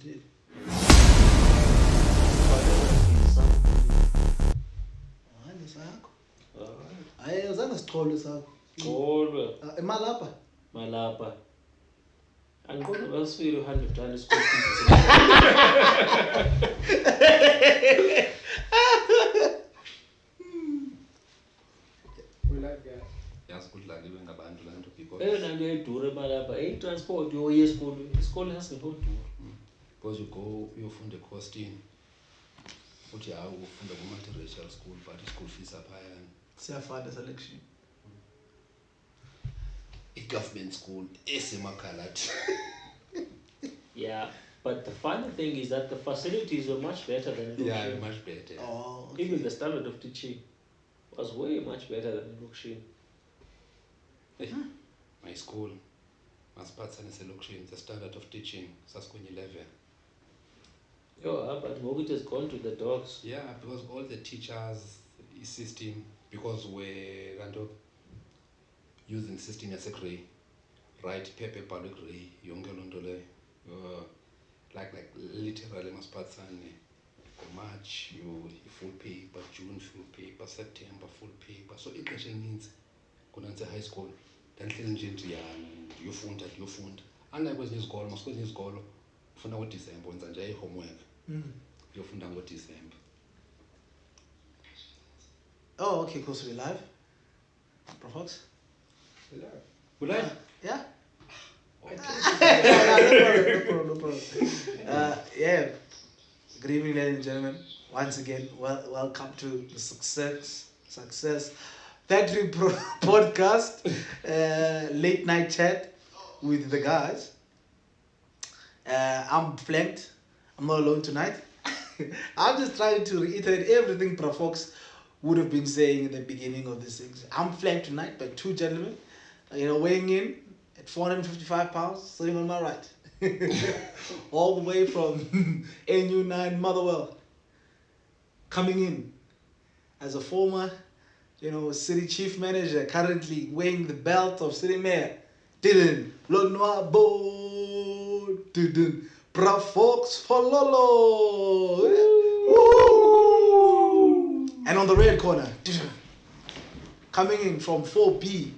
Indeed. Hayi sakho. Hayi uzange sichole sakho. Cholwe. Malapha. Angiqondi basifile 100 rand school fees. Yazi kudlaliwe ngabantu lanto because Eyona nto edure malapha transport yoye esikolweni. Isikole sasingekho dure. because you go uyofunda eCostin uthi hayi ufunda ku-multiracial school but i-school fees aphayana Siyafanda selection. i-government school esemakhalathi. Yeah, but the funny thing is that the facilities were much better than in Yeah, Lokshin. much better. Oh, okay. Even the standard of teaching was way much better than in Lokshin. My school masiphathane selokishini, the standard of teaching sasikwenye level. But Mogit has gone to the dogs. Yeah, because all the teachers system, because we're kind of using system yase-grey, right? Paper ebhalwe grey, yonke loo nto leyo. Like literally masiphathane. March you full paper, June full paper, September full paper. So ixesha elininzi kunanse high school ndandihleli nje ndiyana ndiyofunda. Unlike kwezinye izikolo, kwezinye izikolo ufunda ngoDisemba wenza nje i-homework. Uyofunda ngoDisemba. Oh, okay, cool. So we're live. Profox? We're live? Yeah. Okay. No problem. Yeah. Good evening, ladies and gentlemen. Once again, welcome to the Success Factory podcast, late night chat with the guys. I'm flanked. I'm not alone tonight. I'm just trying to reiterate everything Profox would have been saying in the beginning of this thing. I'm flanked tonight by two gentlemen, weighing in at 455 pounds, sitting on my right. All the way from NU9 Motherwell, coming in as a former, city chief manager, currently weighing the belt of city mayor. Didn't Lonwabo, didn't Profox for Lolo. Woo! And on the red corner, coming in from 4B.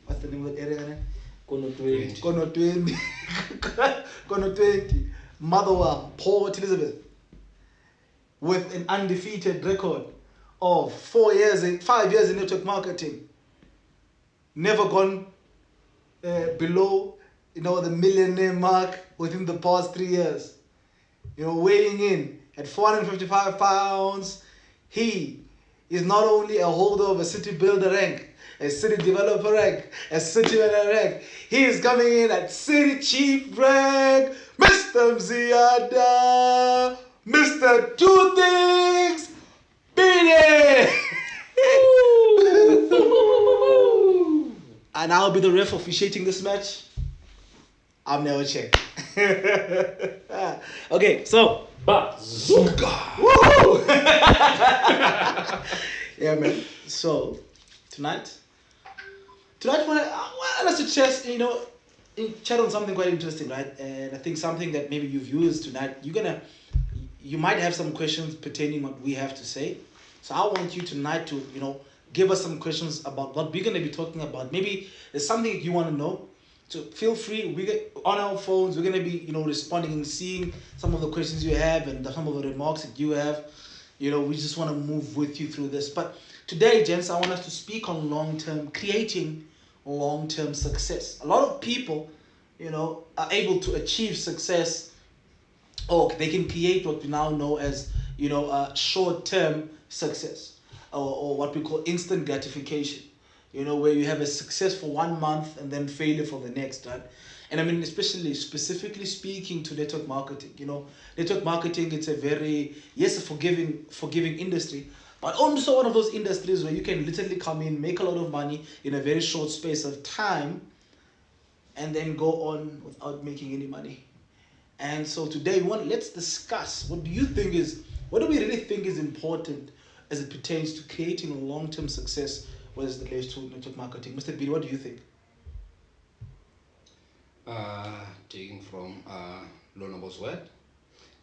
What's the name of the area? Kono 20. Kono 20. Motherwell, Port Elizabeth. With an undefeated record of 5 years in network marketing. Never gone below, the millionaire mark within the past 3 years. Weighing in at 455 pounds, he is not only a holder of a city builder rank, a city developer rank, a city manager rank. He is coming in at city chief rank, Mr. Mziada, Mr. Two Things, Bini. And I'll be the ref officiating this match. I'm never checked. Okay, so Bazooka! woohoo! Yeah, man. So tonight I want us to just chat on something quite interesting, right? And I think something that maybe you've used tonight. You might have some questions pertaining what we have to say. So I want you tonight to give us some questions about what we're going to be talking about. Maybe there's something you want to know. So feel free. On our phones. We're going to be responding and seeing some of the questions you have and some of the remarks that you have. We just want to move with you through this. But today, gents, I want us to speak on creating long-term success. A lot of people, are able to achieve success, or they can create what we now know as, short-term success, or what we call instant gratification. Where you have a success for 1 month and then failure for the next, right? And I mean, specifically speaking to network marketing, network marketing, it's a very, a forgiving industry, but also one of those industries where you can literally come in, make a lot of money in a very short space of time, and then go on without making any money. And so today, let's discuss, what do we really think is important as it pertains to creating a long-term success as it relates to network marketing. Mr. B, what do you think? Taking from Lonwabo's word,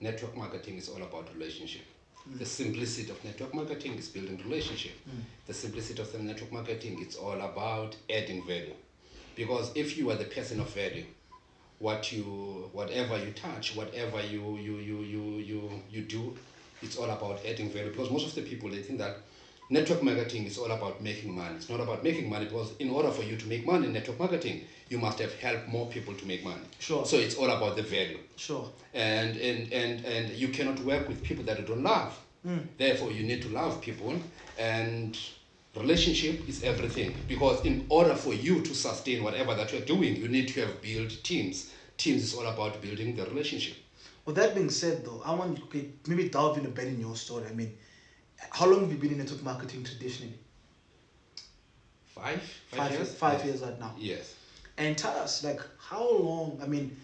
network marketing is all about relationship. The simplicity of network marketing is building relationship. The simplicity of the network marketing, it's all about adding value. Because if you are the person of value, whatever you touch, whatever you do, it's all about adding value. Because most of the people, they think that network marketing is all about making money. It's not about making money, because in order for you to make money in network marketing, you must have helped more people to make money. Sure. So it's all about the value. Sure. And you cannot work with people that you don't love. Therefore, you need to love people, and relationship is everything. Because in order for you to sustain whatever that you're doing, you need to have built teams. Teams is all about building the relationship. With that being said, though, I want to maybe delve in a bit in your story. I mean, how long have you been in network marketing traditionally? 5 years. years. 5 years right now. Yes. And tell us, like, how long? I mean,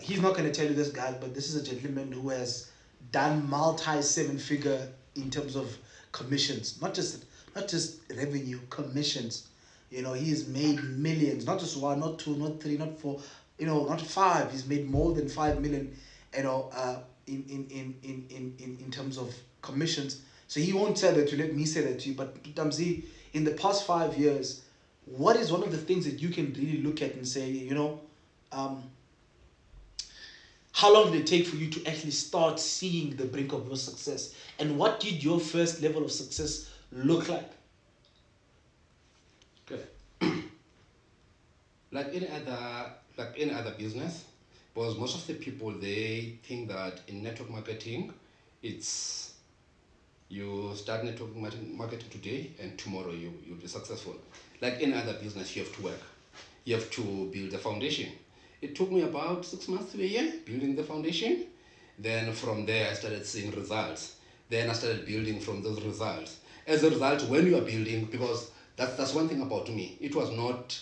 he's not going to tell you this, guy, but this is a gentleman who has done multi-7-figure in terms of commissions, not just revenue, commissions. You know, he has made millions, not just one, not two, not three, not four, you know, not five. He's made more than 5 million, you know, in terms of commissions. So he won't tell that to let me say that to you. But Tamzi, in the past 5 years, what is one of the things that you can really look at and say, you know, how long did it take for you to actually start seeing the brink of your success? And what did your first level of success look like? Okay. like any other business, because most of the people, they think that in network marketing, it's you start network marketing today and tomorrow you'll be successful. Like any other business, you have to work. You have to build a foundation. It took me about 6 months to a year building the foundation. Then from there, I started seeing results. Then I started building from those results. As a result, when you are building, because that's one thing about me, it was not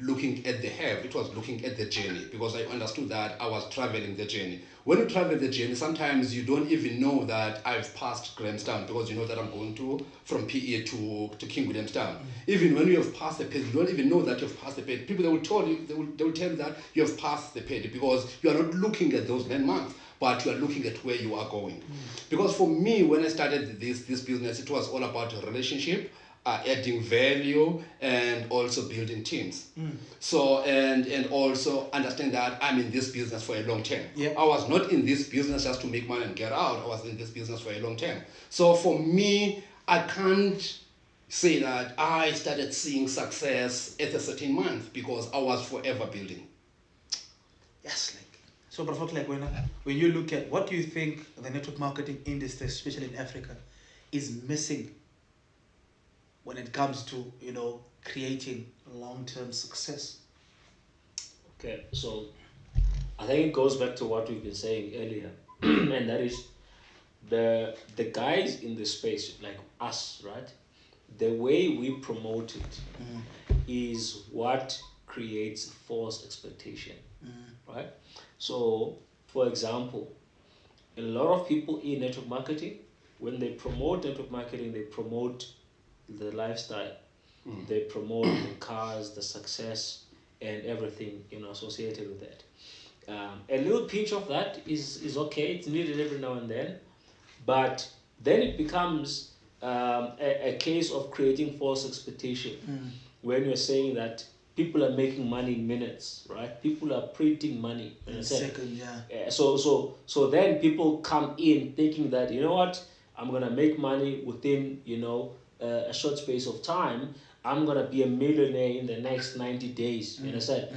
looking at the have, it was looking at the journey, because I understood that I was traveling the journey. When you travel the journey, sometimes you don't even know that I've passed Grahamstown, because you know that I'm going from PE to King Williamstown. Even when you have passed the pit, you don't even know that you've passed the pit. People, they will tell you that you have passed the pit, because you are not looking at those landmarks, but you are looking at where you are going. Because for me, when I started this business, it was all about a relationship, adding value, and also building teams. So and also understand that I'm in this business for a long term. Yep. I was not in this business just to make money and get out. I was in this business for a long term. So for me, I can't say that I started seeing success at a certain month, because I was forever building. Yes, like so. But like when you look at what do you think the network marketing industry, especially in Africa, is missing when it comes to, you know, creating long-term success? Okay, so I think it goes back to what we've been saying earlier, and that is the guys in the space, like us, right? The way we promote it is what creates false expectation, right? So, for example, a lot of people in network marketing, when they promote network marketing, they promote the lifestyle, they promote the cars, the success, and everything, you know, associated with that. A little pinch of that is okay. It's needed every now and then, but then it becomes a case of creating false expectation when you're saying that people are making money in minutes, right? People are printing money in a second, yeah. So then people come in thinking that, you know what, I'm gonna make money within, you know, a short space of time. I'm gonna be a millionaire in the next 90 days. You understand?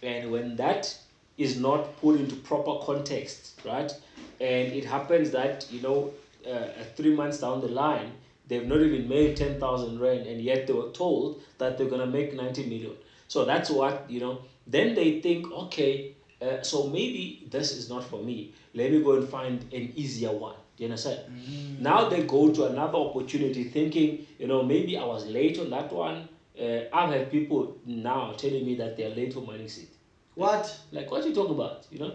And when that is not put into proper context, right? And it happens that, you know, 3 months down the line, they've not even made 10,000 rand, and yet they were told that they're gonna make 90 million. So that's what, you know. Then they think, okay, so maybe this is not for me. Let me go and find an easier one. Do you understand? Now they go to another opportunity thinking, you know, maybe I was late on that one. I've had people now telling me that they're late for Money Seed. What? Like, what are you talking about? You know?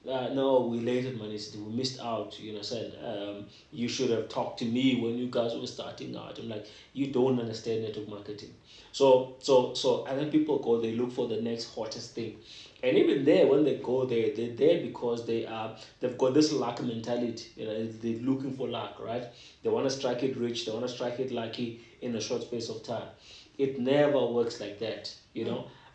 no, we late at Money City, we missed out, said, you should have talked to me when you guys were starting out. I'm like, you don't understand network marketing. So, and then people go, they look for the next hottest thing. And even there, when they go there, they're there because they've got this luck mentality. They're looking for luck, right? They want to strike it rich, they want to strike it lucky in a short space of time. It never works like that.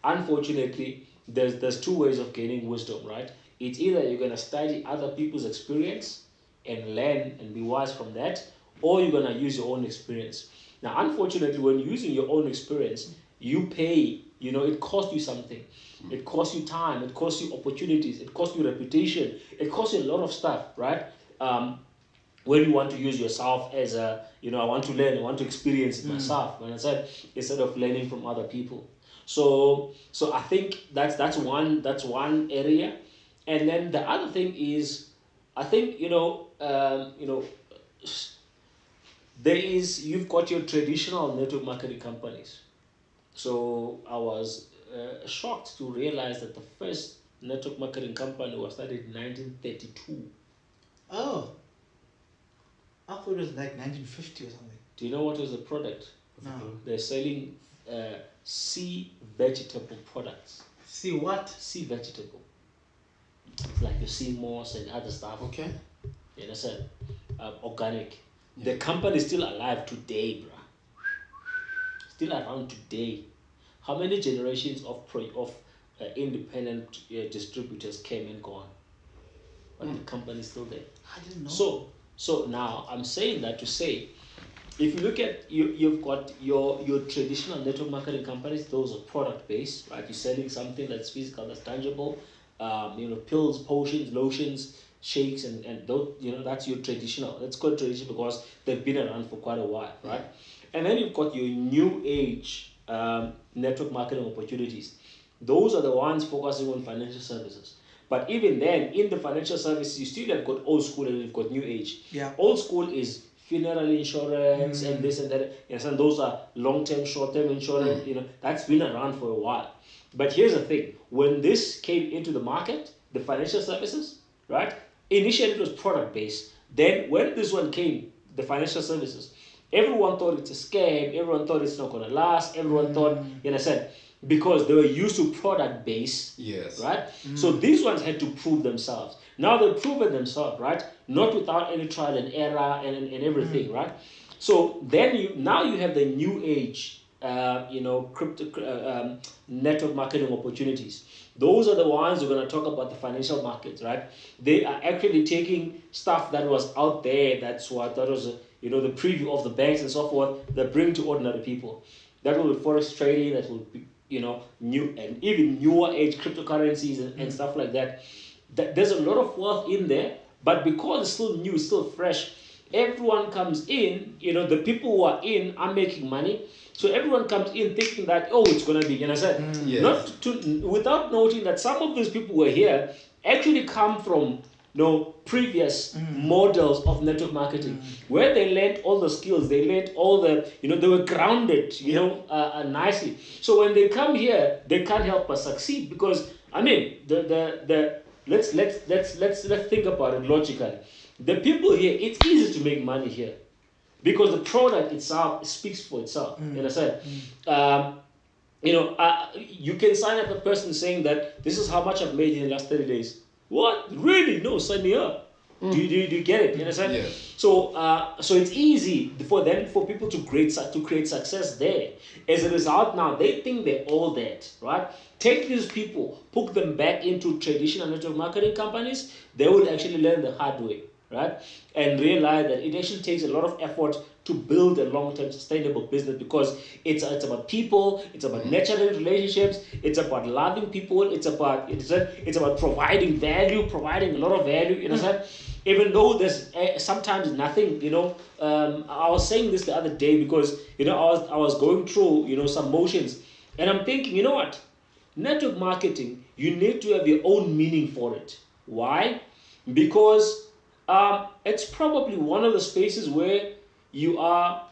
Unfortunately, there's two ways of gaining wisdom, right? It's either you're gonna study other people's experience and learn and be wise from that, or you're gonna use your own experience. Now, unfortunately, when using your own experience, you pay. It costs you something. It costs you time. It costs you opportunities. It costs you reputation. It costs you a lot of stuff, right? When you want to use yourself as I want to learn, I want to experience it myself. When I said instead of learning from other people, so I think that's one area, and then the other thing is, I think you've got your traditional network marketing companies. So I was shocked to realize that the first network marketing company was started in 1932. Oh, I thought it was like 1950 or something. Do you know what was the product? No. They're selling sea vegetable products. See what? Sea vegetable. It's like your sea moss and other stuff. Okay. You understand? Organic. Yeah. The company is still alive today, bruh. Still around today. How many generations of independent distributors came and gone? But the company is still there. I didn't know. So now I'm saying that to say, if you look at you've got your traditional network marketing companies, those are product based, right? You're selling something that's physical, that's tangible, pills, potions, lotions, shakes, and those, that's your traditional. That's called traditional because they've been around for quite a while, right? And then you've got your new age network marketing opportunities. Those are the ones focusing on financial services. But even then, in the financial services, you still have got old school and you've got new age. Yeah. Old school is funeral insurance and this and that. And those are long-term, short-term insurance. That's been around for a while. But here's the thing: when this came into the market, the financial services, right? Initially, it was product-based. Then, when this one came, the financial services, everyone thought it's a scam. Everyone thought it's not gonna last. Everyone thought, because they were used to product base, yes, right? So these ones had to prove themselves. Now they've proven themselves, right? Not without any trial and error and everything, right? So then you have the new age, crypto network marketing opportunities. Those are the ones we're going to talk about, the financial markets, right? They are actually taking stuff that was out there. That was the preview of the banks and so forth. That bring to ordinary people. That will be forex trading. That will be new and even newer age cryptocurrencies and stuff like that. There's a lot of wealth in there, but because it's still new, still fresh, everyone comes in. The people who are in are making money, so everyone comes in thinking that it's gonna be. Yes. Not without noting that some of these people who are here actually come from previous models of network marketing, where they learned all the skills, they learned all the, they were grounded, nicely. So when they come here, they can't help but succeed because, let's think about it logically. The people here, it's easy to make money here because the product itself speaks for itself. You understand? You can sign up a person saying that this is how much I've made in the last 30 days. What? Really? No, sign me up. Do you get it? You understand? Yeah. So it's easy for people to create success there. As a result, now they think they're all that, right? Take these people, put them back into traditional network marketing companies. They will actually learn the hard way, right? And realize that it actually takes a lot of effort to build a long-term sustainable business because it's about people, it's about nurturing relationships, it's about loving people, it's about providing value, providing a lot of value, you know. Even though there's sometimes nothing, I was saying this the other day because I was going through some motions, and I'm thinking, what, network marketing, you need to have your own meaning for it. Why? Because it's probably one of the spaces where you are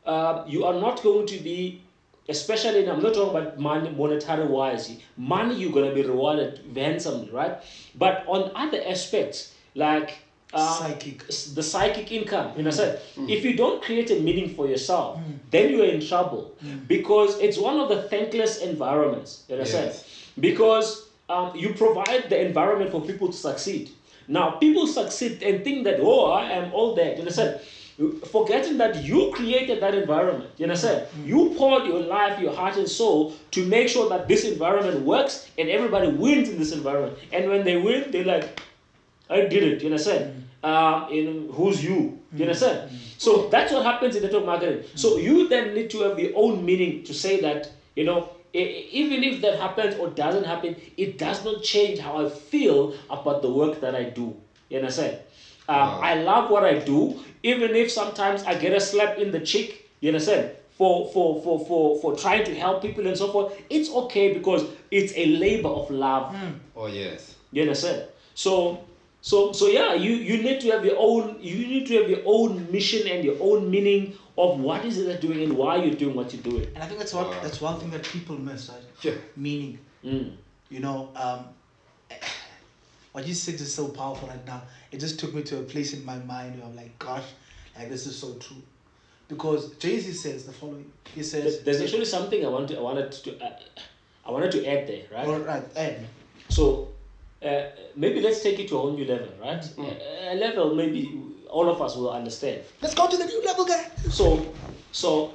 not going to be especially, I'm not talking about money monetary wise. Money, you're going to be rewarded handsomely, right? But on other aspects, like Psychic. the psychic income, you know, so if you don't create a meaning for yourself, then you're in trouble, because it's one of the thankless environments, you know, Yes. because you provide the environment for people to succeed. Now, people succeed and think that, oh, I am all that, you understand? Forgetting that you created that environment, you understand? You poured your life, your heart and soul to make sure that this environment works and everybody wins in this environment. And when they win, they're like, I did it, you understand? Who's you? You understand? So that's what happens in network marketing. So you then need to have your own meaning to say that, you know, even if that happens or doesn't happen, it does not change how I feel about the work that I do. You understand? I love what I do, even if sometimes I get a slap in the cheek, you understand? For trying to help people and so forth, it's okay because it's a labor of love. Oh yes. You understand? So yeah, you need to have your own, you need to have your own mission and your own meaning of what is it that you're doing and why you're doing what you're doing. And I think that's one thing that people miss, right? Yeah. Meaning. You know, what you said is so powerful right now. It just took me to a place in my mind where I'm like, gosh, like this is so true. Because Jay-Z says the following. He says, There's actually something I wanted to add there, right? all right, Ed. So maybe let's take it to a whole new level, right? A level maybe all of us will understand. Let's go to the new level, guy. So so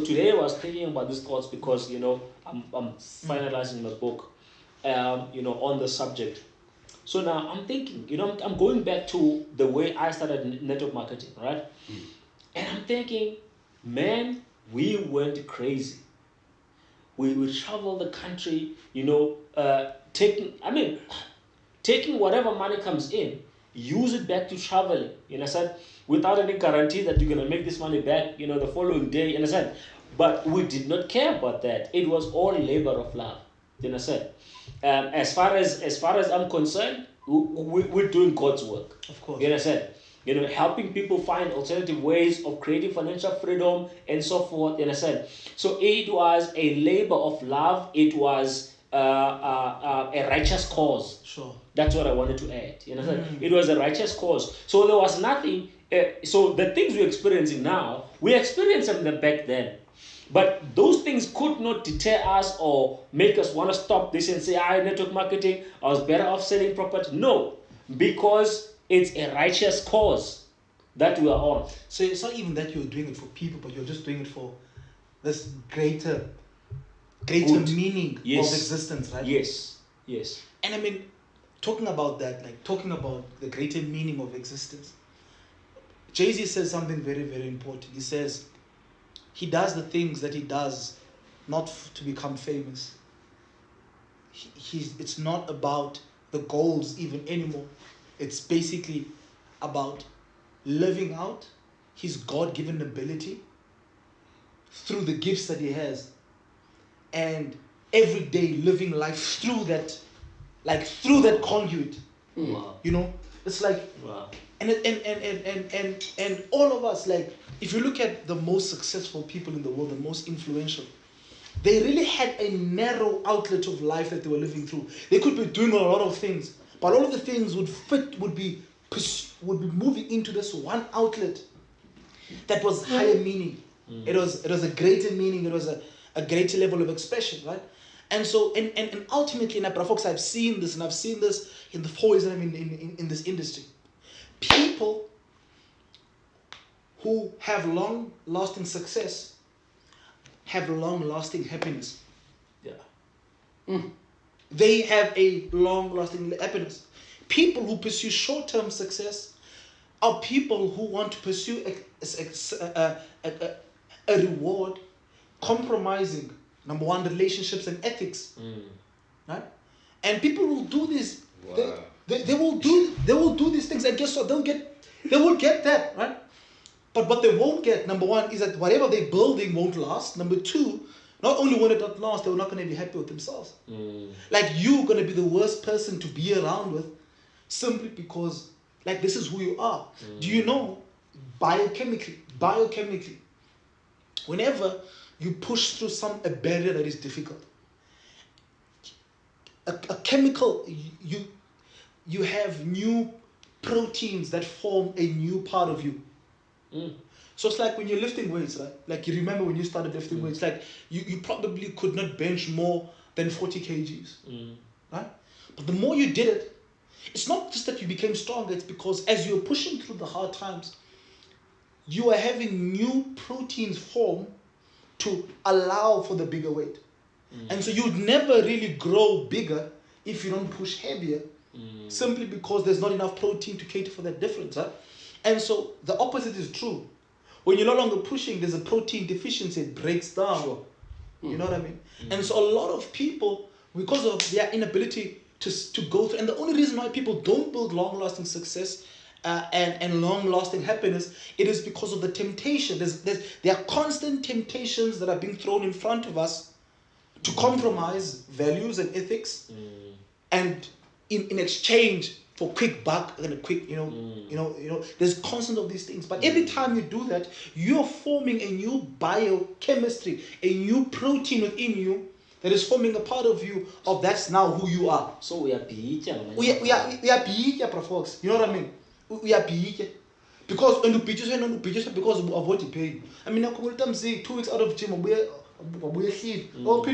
today I was thinking about these thoughts because, you know, I'm finalizing my book, you know, on the subject. So now I'm thinking, you know, I'm going back to the way I started network marketing, right? And I'm thinking, man, we went crazy. We travel the country, you know, taking whatever money comes in, use it back to traveling, you understand? Without any guarantee that you're gonna make this money back, you know, the following day, you understand? But we did not care about that. It was all labor of love, you understand? As far as I'm concerned, we're doing God's work. Of course. You understand? You know, helping people find alternative ways of creating financial freedom and so forth. You understand? So it was a labor of love. It was a righteous cause. Sure. That's what I wanted to add. You understand? It was a righteous cause. So there was nothing. So the things we're experiencing now, we experienced them back then. But those things could not deter us or make us want to stop this and say, network marketing, I was better off selling property. No, because it's a righteous cause that we are on. So it's not even that you're doing it for people, but you're just doing it for this greater Good. meaning Yes. of existence, right? Yes. And I mean, talking about that, like talking about the greater meaning of existence, Jay-Z says something very, very important. He says he does the things that he does not to become famous. It's not about the goals even anymore. It's basically about living out his God-given ability through the gifts that he has, and every day living life through that, like through that conduit. Wow. You know, it's like, Wow. and all of us, like, if you look at the most successful people in the world, the most influential, they really had a narrow outlet of life that they were living through. They could be doing a lot of things, but all of the things would be moving into this one outlet that was higher meaning. It was a greater meaning. It was a greater level of expression, right? And so and ultimately, folks, I've seen this, and I've seen this in the 4 years that I'm in this industry. People who have long-lasting success have long-lasting happiness. Yeah. They have a long-lasting happiness. People who pursue short-term success are people who want to pursue a reward, compromising, number one, relationships and ethics. Right? And people will do this. Wow. They will do these things, and guess what? They will get that, right? But what they won't get, number one, is that whatever they're building won't last. Number two, not only will it not last, they're not going to be happy with themselves. Like, you're going to be the worst person to be around with, simply because, like, this is who you are. Do you know, biochemically, whenever you push through a barrier that is difficult. A chemical, you have new proteins that form a new part of you. So it's like when you're lifting weights, right? Like you remember when you started lifting weights, like you probably could not bench more than 40 kgs, right? But the more you did it, it's not just that you became stronger, it's because as you're pushing through the hard times, you are having new proteins form to allow for the bigger weight. And so you'd never really grow bigger if you don't push heavier, simply because there's not enough protein to cater for that difference. Huh? And so the opposite is true. When you're no longer pushing, there's a protein deficiency, it breaks down. Sure. You know what I mean? And so a lot of people, because of their inability to go through, and the only reason why people don't build long-lasting success and long-lasting happiness, it is because of the temptation. There are constant temptations that are being thrown in front of us to compromise values and ethics, and in exchange for quick buck and a quick, there's constant of these things. But every time you do that, you're forming a new biochemistry, a new protein within you that is forming a part of you of that's now who you are. So we are beaten. We are beaten, folks. You know what I mean? We are beaten. Because when you beat yourself because of what you pay. I mean, I could tell them 2 weeks out of gym, we're sleep. But we're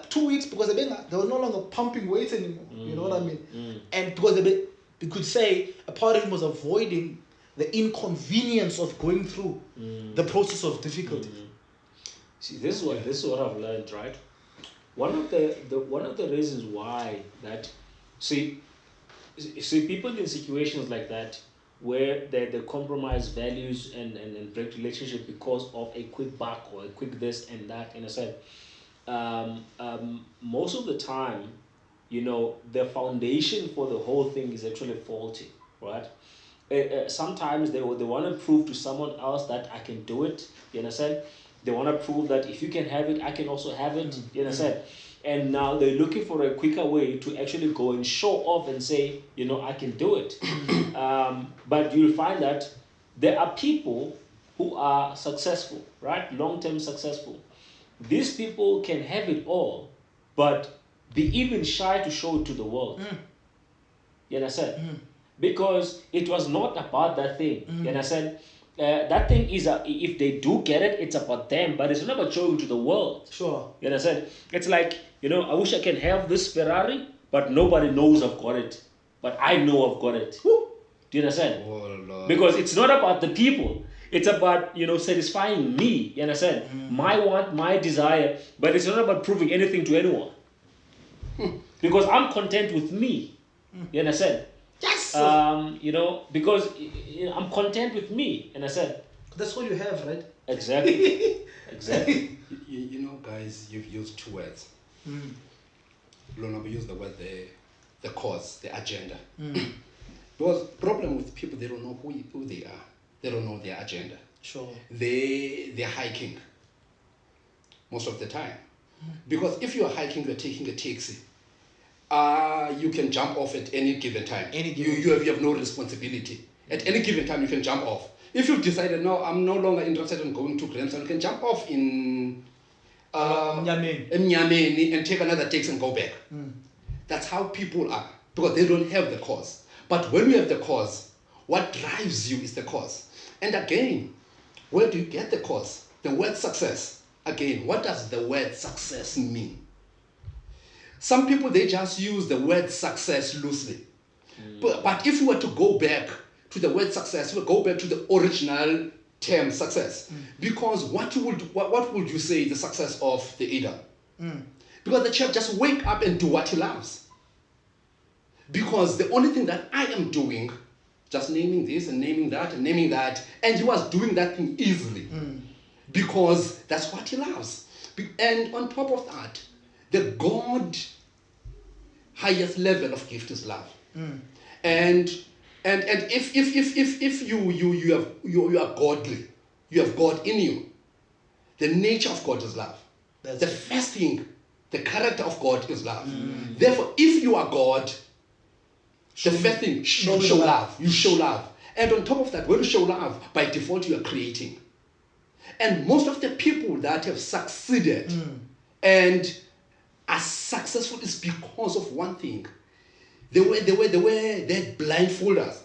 2 weeks because they were no longer pumping weights anymore. You know what I mean? And because we could say a part of him was avoiding the inconvenience of going through the process of difficulty. See, this is what I've learned, right? One of the reasons why that see people in situations like that where they compromise values and break relationship because of a quick buck or a quick this and that, in a sense, most of the time, the foundation for the whole thing is actually faulty, right? Sometimes they want to prove to someone else that I can do it, you understand? They want to prove that if you can have it, I can also have it, you understand? And now they're looking for a quicker way to actually go and show off and say, I can do it. But you'll find that there are people who are successful, right? Long-term successful. These people can have it all, but be even shy to show it to the world. You understand? Because it was not about that thing. You understand? That thing is, if they do get it, it's about them, but it's not about showing to the world. Sure. You understand? It's like, I wish I can have this Ferrari, but nobody knows I've got it. But I know I've got it. Woo. Do you understand? Oh, Lord. Because it's not about the people. It's about, satisfying me. You understand? My want, my desire, but it's not about proving anything to anyone. Because I'm content with me. You understand? Yes. Because I'm content with me, and I said that's what you have, right? Exactly. Guys, you've used 2 words. Lona, we use the word the cause, the agenda. Because problem with people, they don't know who they are. They don't know their agenda. Sure. They're hiking most of the time. Because if you're hiking, you're taking a taxi. You can jump off at any given time. You have no responsibility. At any given time, you can jump off. If you've decided, no, I'm no longer interested in going to Grimson, you can jump off in Nyameni and take another taxi and go back. That's how people are, because they don't have the cause. But when you have the cause, what drives you is the cause. And again, where do you get the cause? The word success. Again, what does the word success mean? Some people, they just use the word success loosely. But if you were to go back to the word success, you would go back to the original term success. Because what would you say the success of the Adam? Because the chap just wake up and do what he loves. Because the only thing that I am doing, just naming this and naming that and naming that, and he was doing that thing easily. Because that's what he loves. And on top of that, the God highest level of gift is love. And if you are godly, you have God in you, the nature of God is love. The first thing, the character of God is love. Therefore, if you are God, the first thing, you show love. You show love. And on top of that, when you show love, by default you are creating. And most of the people that have succeeded and are successful is because of one thing. They had blindfolders.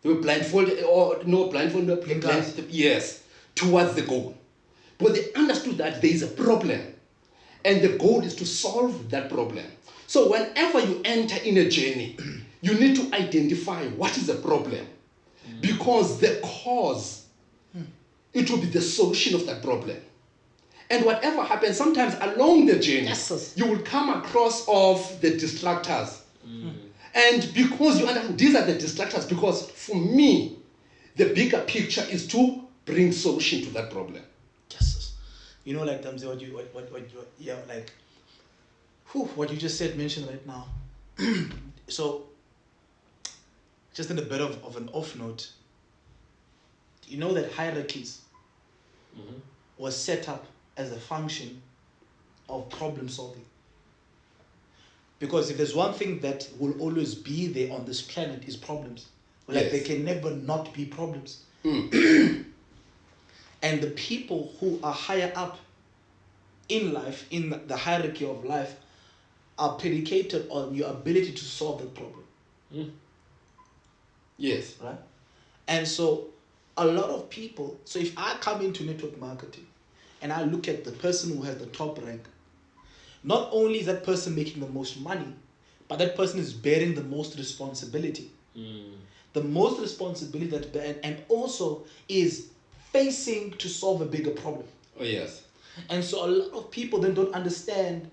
They were blindfolded or no blindfolded. Yes, towards the goal. But they understood that there is a problem. And the goal is to solve that problem. So whenever you enter in a journey, you need to identify what is the problem. Because the cause, it will be the solution of that problem. And whatever happens, sometimes along the journey, you will come across of the distractors. And because you understand, these are the distractors, because for me, the bigger picture is to bring solution to that problem. Yes. You know, like Damzi, what you just said, mentioned right now. So, just in a bit of an off note, you know that hierarchies was set up as a function of problem solving. Because if there's one thing that will always be there on this planet is problems. Like there can never not be problems. And the people who are higher up in life, in the hierarchy of life, are predicated on your ability to solve the problem. Yes. Right? And so a lot of people, so if I come into network marketing and I look at the person who has the top rank, not only is that person making the most money, but that person is bearing the most responsibility. The most responsibility and also is facing to solve a bigger problem. Oh, yes. And so a lot of people then don't understand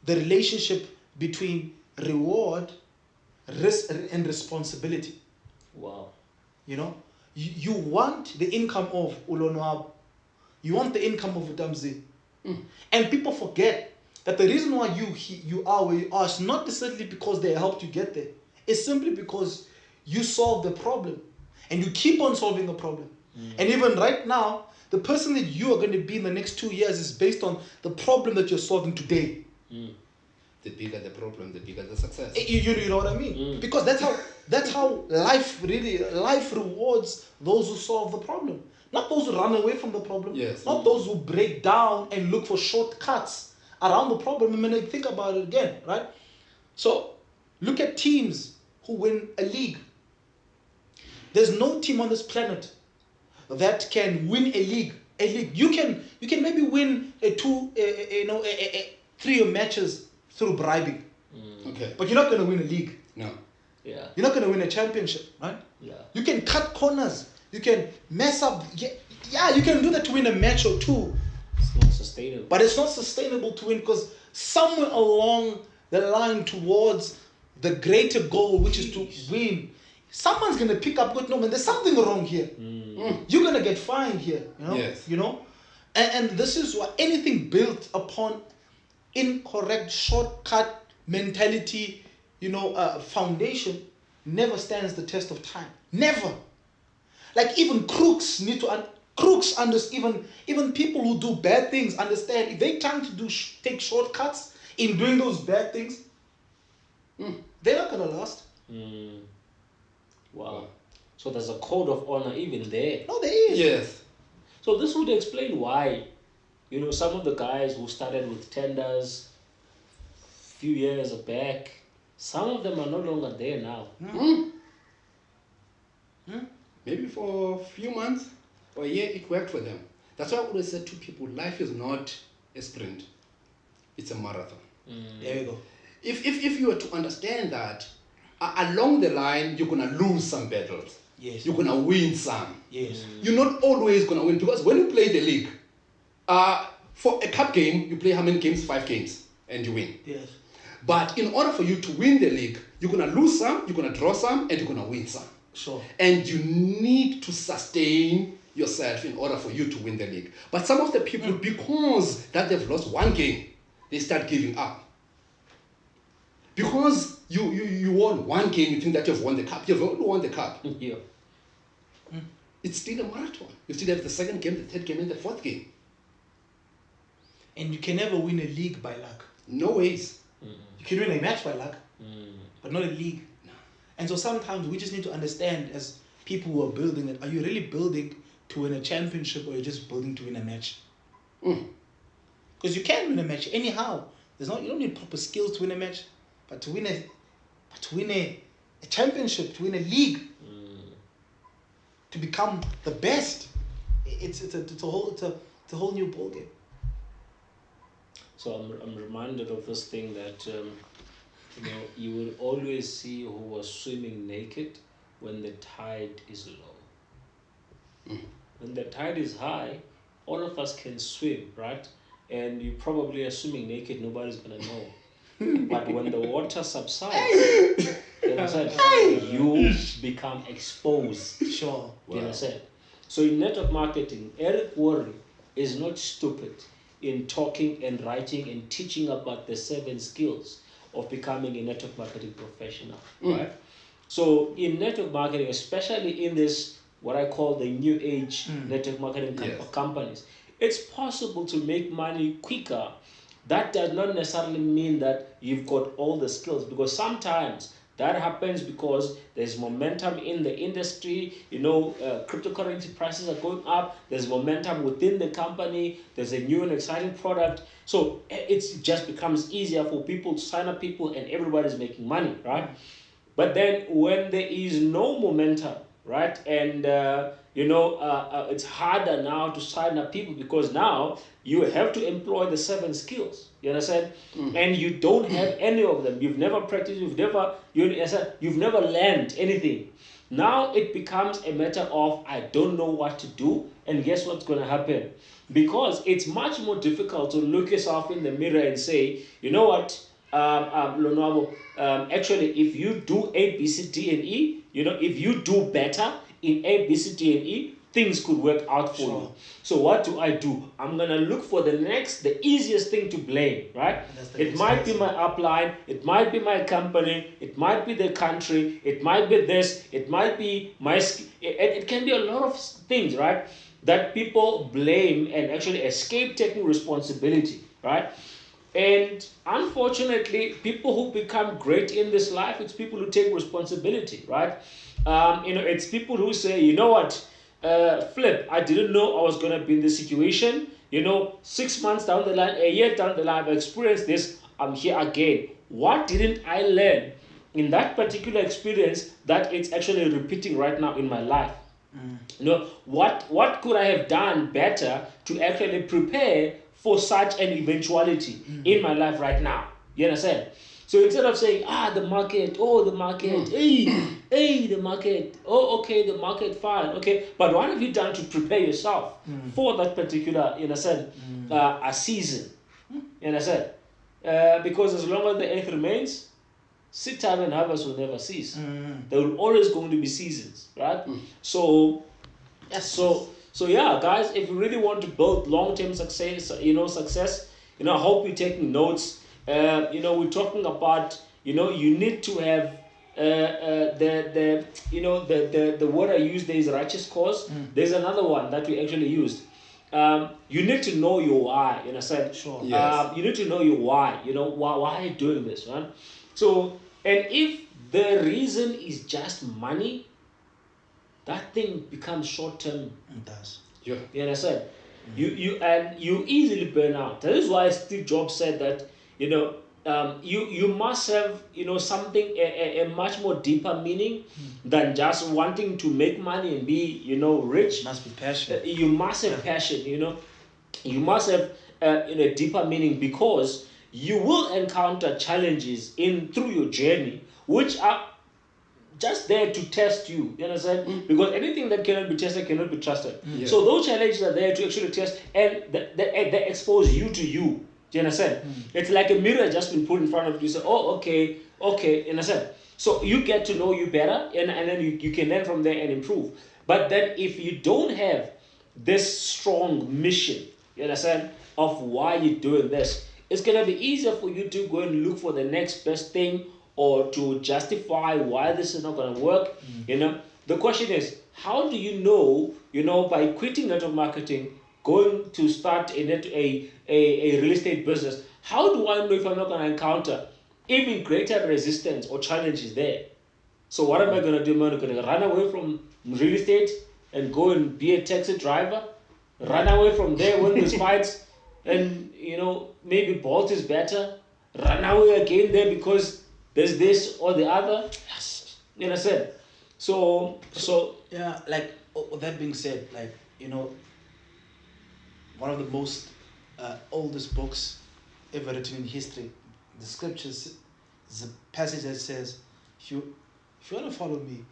the relationship between reward, risk, and responsibility. Wow. You know, you want the income of Ulonwab, you want the income of Utamzi. And people forget that the reason why you are where you are is not necessarily because they helped you get there. It's simply because you solved the problem and you keep on solving the problem. And even right now, the person that you are going to be in the next 2 years is based on the problem that you're solving today. The bigger the problem, the bigger the success. You know what I mean? Because that's how life rewards those who solve the problem. Not those who run away from the problem. Yes. Not those who break down and look for shortcuts around the problem. I mean, think about it again, right? So look at teams who win a league. There's no team on this planet that can win a league. You can maybe win a 3 matches through bribing. Okay. But you're not going to win a league. No. Yeah. You're not going to win a championship, right? Yeah. You can cut corners. You can mess up. Yeah, you can do that to win a match or two. It's not sustainable. But it's not sustainable to win because somewhere along the line towards the greater goal, which is to win, someone's going to pick up, no man, there's something wrong here. You're going to get fined here. You know? Yes. You know? And this is why anything built upon incorrect shortcut mentality, foundation never stands the test of time. Never. Like even crooks need to understand. Even people who do bad things understand if they trying to take shortcuts in doing those bad things, they're not gonna last. Wow. So there's a code of honor even there. No, there is. Yes. So this would explain why, some of the guys who started with tenders few years back, some of them are no longer there now. Maybe for a few months or a year it worked for them. That's why I always said to people, life is not a sprint, it's a marathon. There we go. If you were to understand that along the line you're gonna lose some battles, Yes. you're gonna win some. Yes. You're not always gonna win, because when you play the league, for a cup game you play how many games? 5 games, and you win. Yes. But in order for you to win the league, you're gonna lose some, you're gonna draw some, and you're gonna win some. Sure. And you need to sustain yourself in order for you to win the league. But some of the people, because that they've lost one game, they start giving up. Because you won one game, you think that you've won the cup. You've already won the cup. Yeah. It's still a marathon. You still have the second game, the third game, and the fourth game. And you can never win a league by luck. No ways. You can win a match by luck, but not a league. And so sometimes we just need to understand, as people who are building it, are you really building to win a championship, or you're just building to win a match? Because you can win a match anyhow. You don't need proper skills to win a match, but to win a championship, to win a league, to become the best, it's a whole new ballgame. So I'm reminded of this thing that you will always see who was swimming naked when the tide is low. When the tide is high, all of us can swim, right? And you probably are swimming naked, nobody's gonna know. But when the water subsides, you understand? You become exposed. Sure. You understand? So in network marketing, Eric Worre is not stupid in talking and writing and teaching about the 7 skills of becoming a network marketing professional, right? So in network marketing, especially in this, what I call the new age network marketing companies, it's possible to make money quicker. That does not necessarily mean that you've got all the skills, because sometimes that happens because there's momentum in the industry. Cryptocurrency prices are going up. There's momentum within the company. There's a new and exciting product. So it just becomes easier for people to sign up people, and everybody's making money, right? But then when there is no momentum, right, and it's harder now to sign up people, because now you have to employ the 7 skills. You understand? And you don't have any of them. You've never practiced. You've never learned anything. Now it becomes a matter of, I don't know what to do, and guess what's going to happen? Because it's much more difficult to look yourself in the mirror and say, you know what, Lonwabo, actually, if you do A, B, C, D, and E, if you do better in A, B, C, D, and E, things could work out for you. So what do? I'm going to look for the easiest thing to blame, right? It might be my upline, it might be my company, it might be the country, it might be this, it might be it can be a lot of things, right, that people blame and actually escape taking responsibility, right? And unfortunately, people who become great in this life, it's people who take responsibility, right? It's people who say, you know what, Flip, I didn't know I was going to be in this situation. 6 months down the line, a year down the line, I've experienced this, I'm here again. What didn't I learn in that particular experience that it's actually repeating right now in my life? What could I have done better to actually prepare for such an eventuality in my life right now? You understand? So instead of saying, the market, the market, the market, okay, the market, fine, okay, but what have you done to prepare yourself for that particular, a season? You understand? Because as long as the earth remains, seed time and harvest will never cease. There will always going to be seasons, right? So yeah, guys, if you really want to build long-term success, I hope you're taking notes. We're talking about, you need to have the word I used there is righteous cause. There's another one that we actually used. You need to know your why. You understand? Sure. Yes. You need to know your why. Why are you doing this, right? So, and if the reason is just money, that thing becomes short-term. It does. Yeah. You understand? You easily burn out. That is why Steve Jobs said that you must have something a much more deeper meaning than just wanting to make money and be rich. Must be passion. You must have passion. You must have a deeper meaning, because you will encounter challenges through your journey, which are just there to test you. You understand? Because anything that cannot be tested cannot be trusted. Yeah. So those challenges are there to actually test, and they expose you to you. Do you understand? It's like a mirror just been put in front of you. So, okay, you understand? So you get to know you better, and then you can learn from there and improve. But then if you don't have this strong mission, you understand, of why you're doing this, it's going to be easier for you to go and look for the next best thing, or to justify why this is not going to work. The question is, how do you know, by quitting network marketing, going to start a real estate business, how do I know if I'm not going to encounter even greater resistance or challenges there? So what am I going to do? Am I going to run away from real estate and go and be a taxi driver? Run away from there, win these fights, and maybe Bolt is better. Run away again there because there's this or the other. You understand? So yeah, like that being said, like one of the most oldest books ever written in history, the scriptures, is a passage that says, if you want to follow me,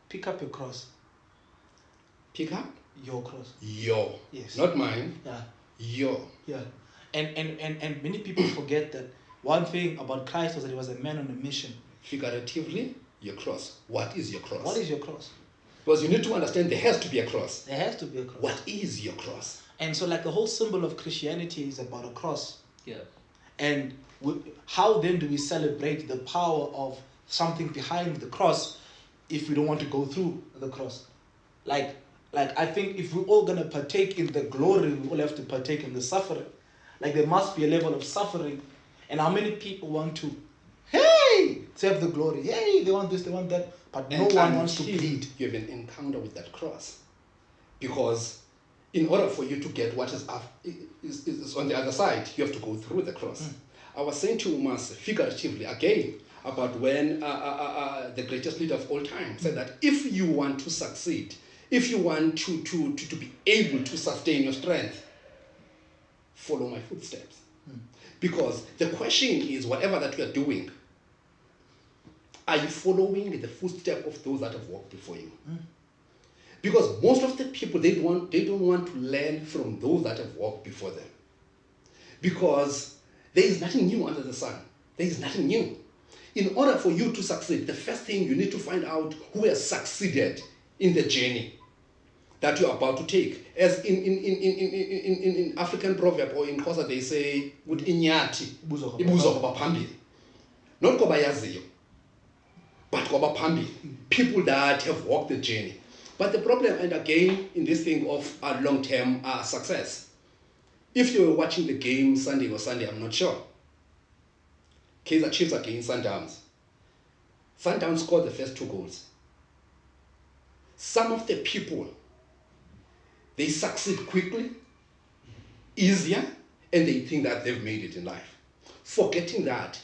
pick up your cross. Pick up Your cross. your. Yes. Not mine. Yeah. Your. Yeah. And many people forget that one thing about Christ was that he was a man on a mission. Figuratively, your cross. What is your cross? What is your cross? Because you need to understand there has to be a cross. There has to be a cross. What is your cross? And so, like, the whole symbol of Christianity is about a cross. yeah. And how then do we celebrate the power of something behind the cross if we don't want to go through the cross? Like I think if we're all going to partake in the glory, we all have to partake in the suffering. Like, there must be a level of suffering. And how many people want to have the glory? Hey, they want this, they want that. But no one wants to bleed. You have an encounter with that cross. Because in order for you to get what is on the other side, you have to go through the cross. I was saying to Umas figuratively again about when the greatest leader of all time said that if you want to succeed, if you want to be able to sustain your strength, follow my footsteps. Because the question is, whatever that you are doing, are you following the footsteps of those that have walked before you? Because most of the people, they don't want to learn from those that have walked before them. Because there is nothing new under the sun. There is nothing new. In order for you to succeed, the first thing you need to find out who has succeeded in the journey that you are about to take. As in African proverb or in Xhosa they say, "Inyati ibuzo ngoba phambili." Not ngoba yaziyo, but ngoba phambili. People that have walked the journey. But the problem, and again, in this thing of long-term success, if you were watching the game Sunday, I'm not sure. Kaizer Chiefs against Sundowns. Sundowns scored the first 2 goals. Some of the people, they succeed quickly, easier, and they think that they've made it in life. Forgetting that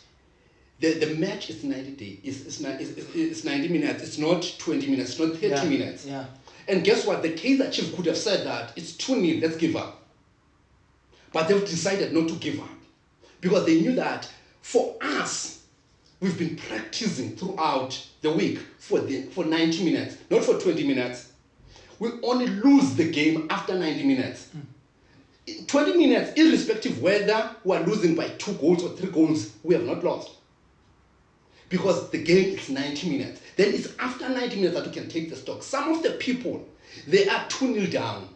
the match is 90 days, it's 90 minutes, it's not 20 minutes, it's not 30 minutes. Yeah. And guess what? The Kaizer Chiefs could have said that it's 2-0, let's give up. But they've decided not to give up. Because they knew that for us, we've been practicing throughout the week for 90 minutes, not for 20 minutes. We only lose the game after 90 minutes. 20 minutes, irrespective whether we are losing by 2 goals or 3 goals, we have not lost. Because the game is 90 minutes. Then it's after 90 minutes that you can take the stock. Some of the people, they are 2-0 down.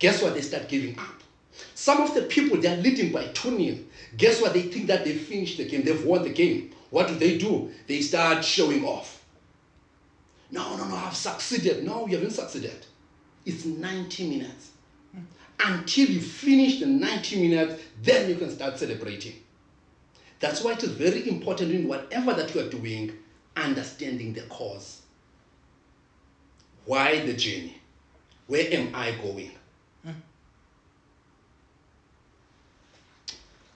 Guess what? They start giving up. Some of the people, they are leading by 2-0. Guess what? They think that they finished the game, they've won the game. What do? They start showing off. No, I've succeeded. No, you haven't succeeded. It's 90 minutes. Until you finish the 90 minutes, then you can start celebrating. That's why it is very important in whatever that you are doing, understanding the cause. Why the journey? Where am I going?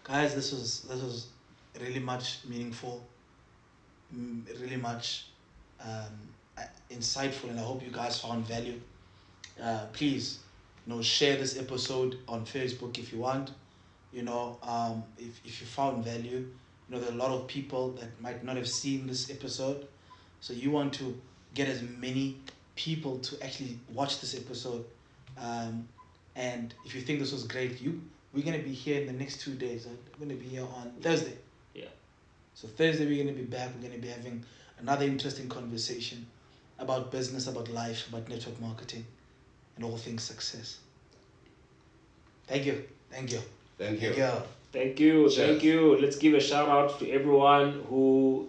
Guys, this was really much meaningful, really much insightful, and I hope you guys found value. Please, share this episode on Facebook if you want. If you found value, there are a lot of people that might not have seen this episode, so you want to get as many people to actually watch this episode. And if you think this was great, we're going to be here in the next 2 days. We're going to be here on Thursday. Yeah. So Thursday we're going to be back. We're going to be having another interesting conversation about business, about life, about network marketing, and all things success. Thank you. Thank you. Thank you. Cheers. Thank you. Let's give a shout out to everyone who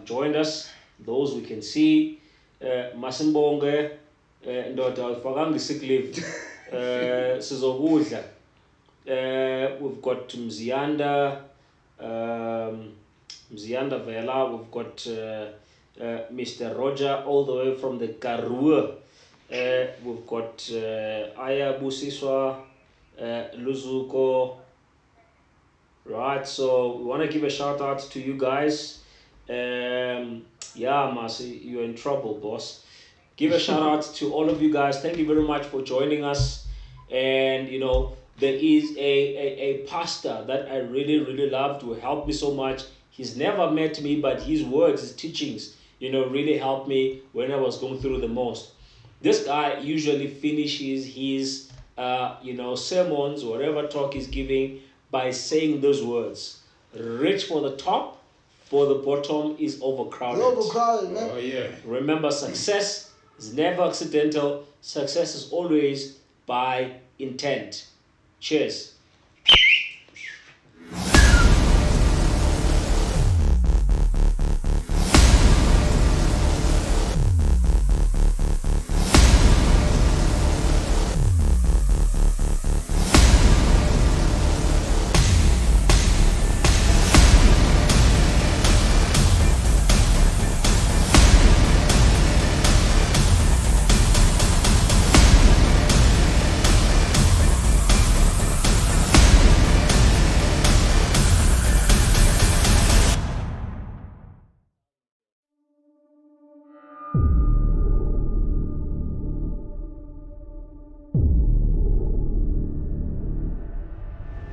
joined us. Those we can see. Masimbonge, ndoda ufakanga sick leave. Sizokudla. We've got Mzianda Vela. We've got Mr. Roger, all the way from the Karoo. We've got Aya Busiswa, Luzuko. Right, so we want to give a shout out to you guys. Yeah, Marcy, you're in trouble, boss. Give a shout out to all of you guys. Thank you very much for joining us. And you know, there is a pastor that I really, really love to help me so much. He's never met me, but his words, his teachings, you know, really helped me when I was going through the most. This guy usually finishes his sermons, whatever talk he's giving, by saying those words. Reach for the top, for the bottom is overcrowded. It's overcrowded, man. Oh yeah. Remember, success is never accidental. Success is always by intent. Cheers.